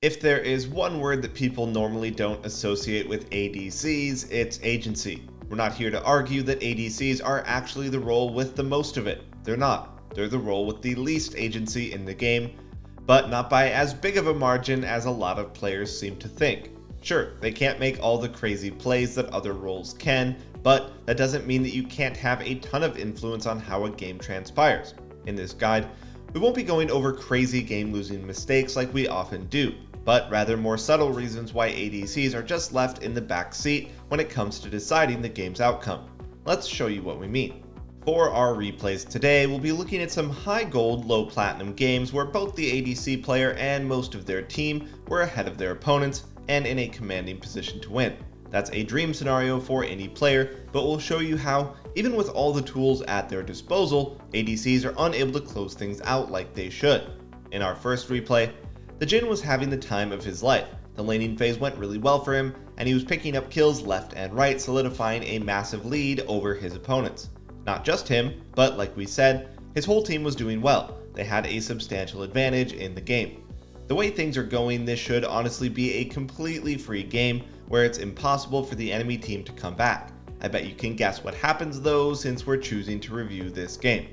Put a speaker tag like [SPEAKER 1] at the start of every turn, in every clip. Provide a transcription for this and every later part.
[SPEAKER 1] If there is one word that people normally don't associate with ADCs, it's agency. We're not here to argue that ADCs are actually the role with the most of it. They're not. They're the role with the least agency in the game, but not by as big of a margin as a lot of players seem to think. Sure, they can't make all the crazy plays that other roles can, but that doesn't mean that you can't have a ton of influence on how a game transpires. In this guide, we won't be going over crazy game-losing mistakes like we often do, but rather more subtle reasons why ADCs are just left in the back seat when it comes to deciding the game's outcome. Let's show you what we mean. For our replays today, we'll be looking at some high gold, low platinum games where both the ADC player and most of their team were ahead of their opponents and in a commanding position to win. That's a dream scenario for any player, but we'll show you how, even with all the tools at their disposal, ADCs are unable to close things out like they should. In our first replay, the Jhin was having the time of his life. The laning phase went really well for him, and he was picking up kills left and right, solidifying a massive lead over his opponents. Not just him, but like we said, his whole team was doing well. They had a substantial advantage in the game. The way things are going, this should honestly be a completely free game where it's impossible for the enemy team to come back. I bet you can guess what happens though, since we're choosing to review this game.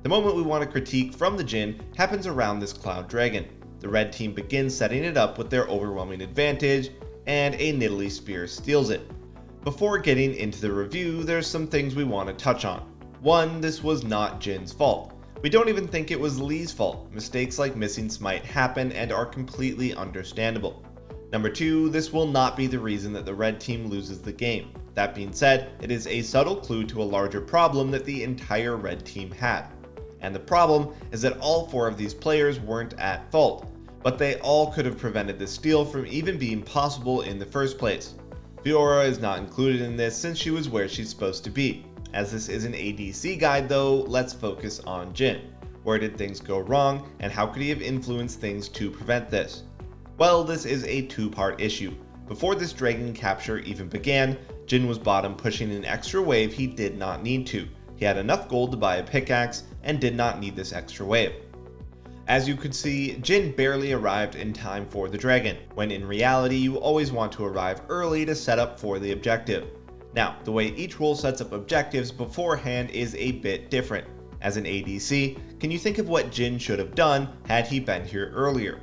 [SPEAKER 1] The moment we want to critique from the Jhin happens around this Cloud Dragon. The red team begins setting it up with their overwhelming advantage, and a Nidalee Spear steals it. Before getting into the review, there's some things we want to touch on. One, this was not Jhin's fault. We don't even think it was Lee's fault. Mistakes like missing Smite happen and are completely understandable. Number two, this will not be the reason that the red team loses the game. That being said, it is a subtle clue to a larger problem that the entire red team had. And the problem is that all four of these players weren't at fault, but they all could have prevented the steal from even being possible in the first place. Fiora is not included in this since she was where she's supposed to be. As this is an ADC guide though, let's focus on Jhin. Where did things go wrong, and how could he have influenced things to prevent this? Well, this is a two-part issue. Before this dragon capture even began, Jhin was bottom pushing an extra wave he did not need to. He had enough gold to buy a pickaxe and did not need this extra wave. As you could see, Jhin barely arrived in time for the dragon, when in reality you always want to arrive early to set up for the objective. Now, the way each role sets up objectives beforehand is a bit different. As an ADC, can you think of what Jhin should have done had he been here earlier?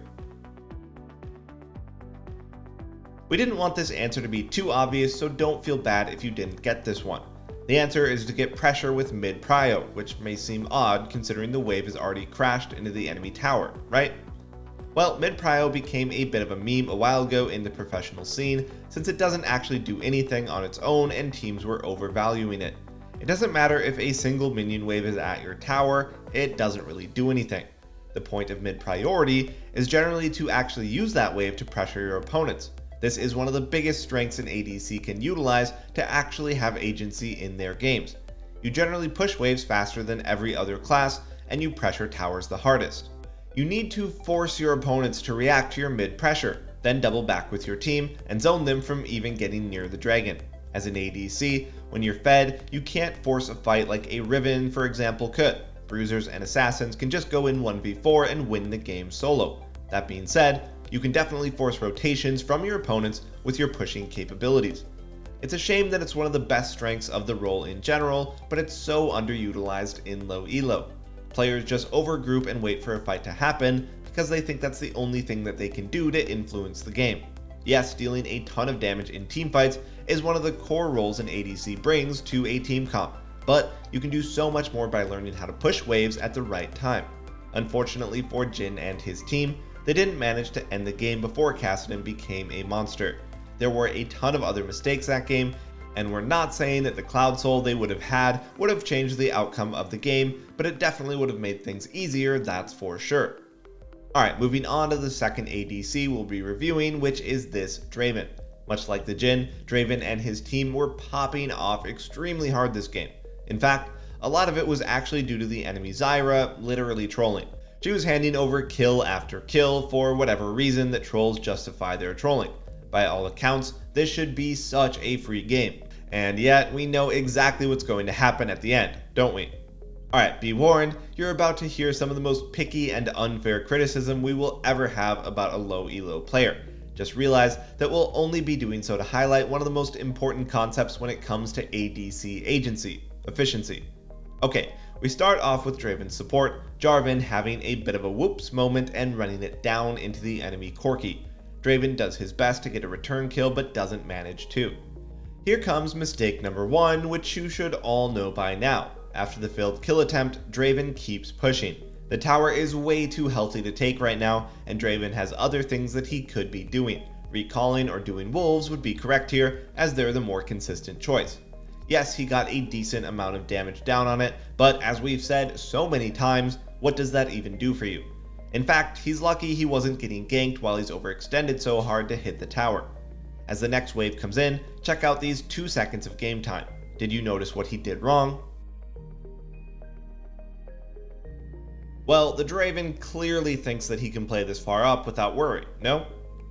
[SPEAKER 1] We didn't want this answer to be too obvious, so don't feel bad if you didn't get this one. The answer is to get pressure with mid-prio, which may seem odd considering the wave has already crashed into the enemy tower, right? Well, mid-prio became a bit of a meme a while ago in the professional scene, since it doesn't actually do anything on its own and teams were overvaluing it. It doesn't matter if a single minion wave is at your tower, it doesn't really do anything. The point of mid-priority is generally to actually use that wave to pressure your opponents. This is one of the biggest strengths an ADC can utilize to actually have agency in their games. You generally push waves faster than every other class, and you pressure towers the hardest. You need to force your opponents to react to your mid pressure, then double back with your team and zone them from even getting near the dragon. As an ADC, when you're fed, you can't force a fight like a Riven, for example, could. Bruisers and assassins can just go in 1v4 and win the game solo. That being said, you can definitely force rotations from your opponents with your pushing capabilities. It's a shame that it's one of the best strengths of the role in general, but it's so underutilized in low elo. Players just overgroup and wait for a fight to happen because they think that's the only thing that they can do to influence the game. Yes, dealing a ton of damage in teamfights is one of the core roles an ADC brings to a team comp, but you can do so much more by learning how to push waves at the right time. Unfortunately for Jhin and his team, they didn't manage to end the game before Kassadin became a monster. There were a ton of other mistakes that game, and we're not saying that the Cloud Soul they would have changed the outcome of the game, but it definitely would have made things easier, that's for sure. Alright, moving on to the second ADC we'll be reviewing, which is this Draven. Much like the Jhin, Draven and his team were popping off extremely hard this game. In fact, a lot of it was actually due to the enemy Zyra literally trolling. She was handing over kill after kill for whatever reason that trolls justify their trolling. By all accounts, this should be such a free game. And yet, we know exactly what's going to happen at the end, don't we? Alright, be warned, you're about to hear some of the most picky and unfair criticism we will ever have about a low elo player. Just realize that we'll only be doing so to highlight one of the most important concepts when it comes to ADC agency, efficiency. Okay, we start off with Draven's support, Jarvan having a bit of a whoops moment and running it down into the enemy Corki. Draven does his best to get a return kill but doesn't manage to. Here comes mistake number 1, which you should all know by now. After the failed kill attempt, Draven keeps pushing. The tower is way too healthy to take right now, and Draven has other things that he could be doing. Recalling or doing wolves would be correct here, as they're the more consistent choice. Yes, he got a decent amount of damage down on it, but as we've said so many times, what does that even do for you? In fact, he's lucky he wasn't getting ganked while he's overextended so hard to hit the tower. As the next wave comes in, check out these 2 seconds of game time. Did you notice what he did wrong? Well, the Draven clearly thinks that he can play this far up without worry, no?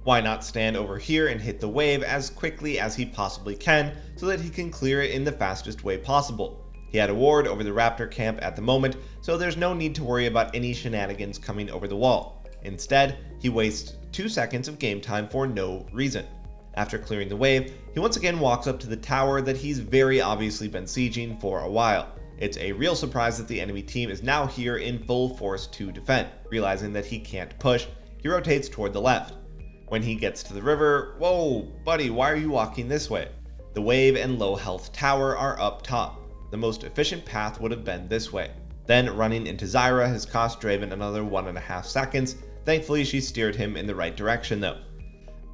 [SPEAKER 1] Why not stand over here and hit the wave as quickly as he possibly can so that he can clear it in the fastest way possible? He had a ward over the Raptor camp at the moment, so there's no need to worry about any shenanigans coming over the wall. Instead, he wastes 2 seconds of game time for no reason. After clearing the wave, he once again walks up to the tower that he's very obviously been sieging for a while. It's a real surprise that the enemy team is now here in full force to defend. Realizing that he can't push, he rotates toward the left. When he gets to the river, whoa, buddy, why are you walking this way? The wave and low health tower are up top. The most efficient path would have been this way. Then running into Zyra has cost Draven another 1.5 seconds. Thankfully, she steered him in the right direction though.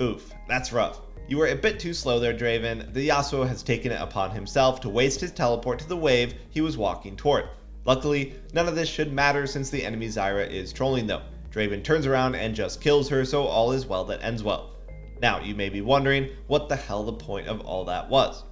[SPEAKER 1] Oof, that's rough. You were a bit too slow there, Draven. The Yasuo has taken it upon himself to waste his teleport to the wave he was walking toward. Luckily, none of this should matter since the enemy Zyra is trolling though. Draven turns around and just kills her, so all is well that ends well. Now, you may be wondering what the hell the point of all that was.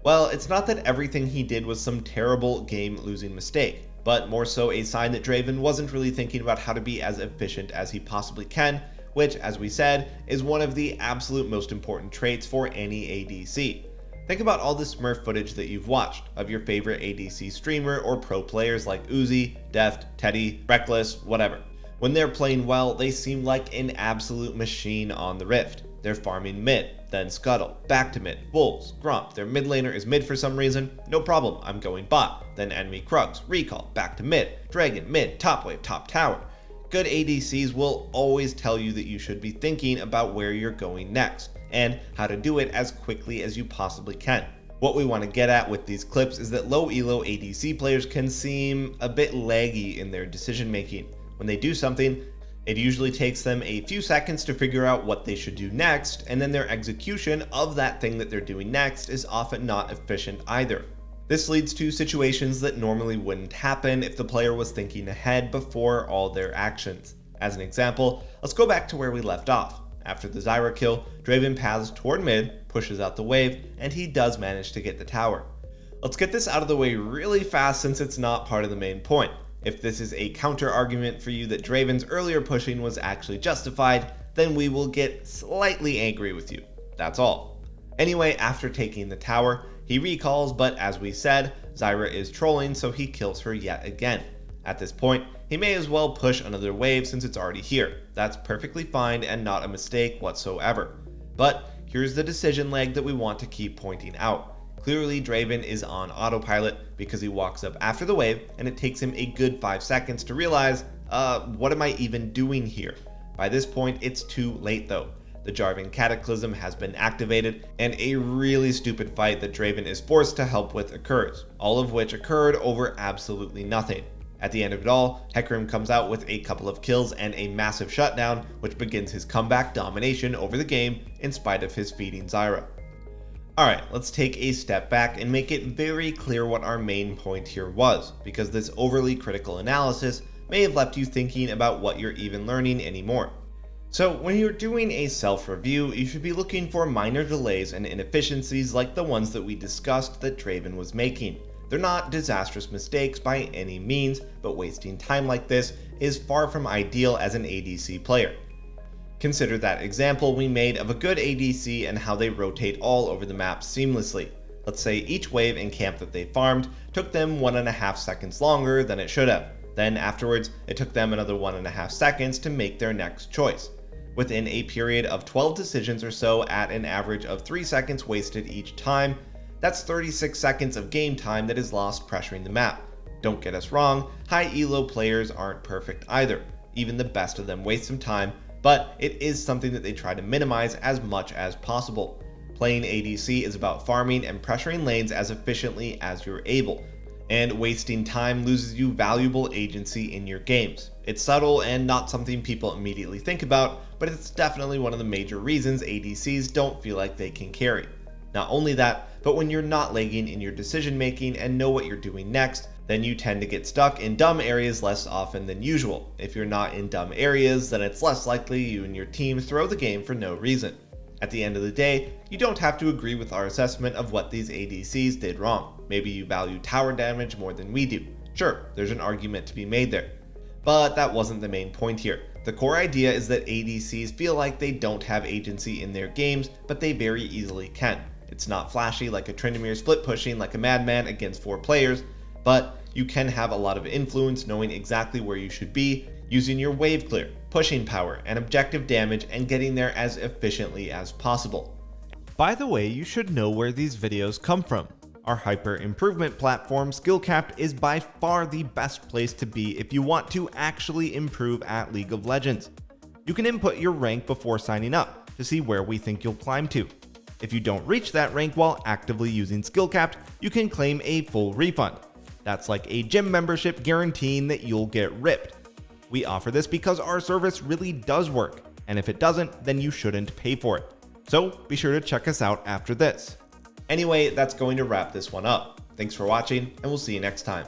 [SPEAKER 1] Well, it's not that everything he did was some terrible game-losing mistake, but more so a sign that Draven wasn't really thinking about how to be as efficient as he possibly can, which, as we said, is one of the absolute most important traits for any ADC. Think about all the Smurf footage that you've watched of your favorite ADC streamer or pro players like Uzi, Deft, Teddy, Reckless, whatever. When they're playing well, they seem like an absolute machine on the Rift. They're farming mid, then scuttle, back to mid, wolves, gromp, their mid laner is mid for some reason, no problem, I'm going bot, then enemy Krugs, recall, back to mid, dragon, mid, top wave, top tower. Good ADCs will always tell you that you should be thinking about where you're going next, and how to do it as quickly as you possibly can. What we want to get at with these clips is that low elo ADC players can seem a bit laggy in their decision making. When they do something, it usually takes them a few seconds to figure out what they should do next, and then their execution of that thing that they're doing next is often not efficient either. This leads to situations that normally wouldn't happen if the player was thinking ahead before all their actions. As an example, let's go back to where we left off. After the Zyra kill, Draven paths toward mid, pushes out the wave, and he does manage to get the tower. Let's get this out of the way really fast since it's not part of the main point. If this is a counter argument for you that Draven's earlier pushing was actually justified, then we will get slightly angry with you. That's all. Anyway, after taking the tower, he recalls, but as we said, Zyra is trolling, so he kills her yet again. At this point, he may as well push another wave since it's already here. That's perfectly fine and not a mistake whatsoever. But here's the decision lag that we want to keep pointing out. Clearly, Draven is on autopilot because he walks up after the wave and it takes him a good 5 seconds to realize, what am I even doing here? By this point, it's too late though. The Jarvan Cataclysm has been activated, and a really stupid fight that Draven is forced to help with occurs, all of which occurred over absolutely nothing. At the end of it all, Hecarim comes out with a couple of kills and a massive shutdown, which begins his comeback domination over the game in spite of his feeding Zyra. Alright, let's take a step back and make it very clear what our main point here was, because this overly critical analysis may have left you thinking about what you're even learning anymore. So when you're doing a self-review, you should be looking for minor delays and inefficiencies like the ones that we discussed that Draven was making. They're not disastrous mistakes by any means, but wasting time like this is far from ideal as an ADC player. Consider that example we made of a good ADC and how they rotate all over the map seamlessly. Let's say each wave and camp that they farmed took them 1.5 seconds longer than it should have. Then afterwards, it took them another 1.5 seconds to make their next choice. Within a period of 12 decisions or so at an average of 3 seconds wasted each time, that's 36 seconds of game time that is lost pressuring the map. Don't get us wrong, high elo players aren't perfect either. Even the best of them waste some time, but it is something that they try to minimize as much as possible. Playing ADC is about farming and pressuring lanes as efficiently as you're able, and wasting time loses you valuable agency in your games. It's subtle and not something people immediately think about, but it's definitely one of the major reasons ADCs don't feel like they can carry. Not only that, but when you're not lagging in your decision making and know what you're doing next, then you tend to get stuck in dumb areas less often than usual. If you're not in dumb areas, then it's less likely you and your team throw the game for no reason. At the end of the day, you don't have to agree with our assessment of what these ADCs did wrong. Maybe you value tower damage more than we do. Sure, there's an argument to be made there. But that wasn't the main point here. The core idea is that ADCs feel like they don't have agency in their games, but they very easily can. It's not flashy like a Tryndamere split pushing like a madman against 4 players, but you can have a lot of influence knowing exactly where you should be, using your wave clear, pushing power, and objective damage, and getting there as efficiently as possible. By the way, you should know where these videos come from. Our hyper improvement platform, SkillCapped, is by far the best place to be if you want to actually improve at League of Legends. You can input your rank before signing up to see where we think you'll climb to. If you don't reach that rank while actively using SkillCapped, you can claim a full refund. That's like a gym membership guaranteeing that you'll get ripped. We offer this because our service really does work, and if it doesn't, then you shouldn't pay for it. So be sure to check us out after this. Anyway, that's going to wrap this one up. Thanks for watching, and we'll see you next time.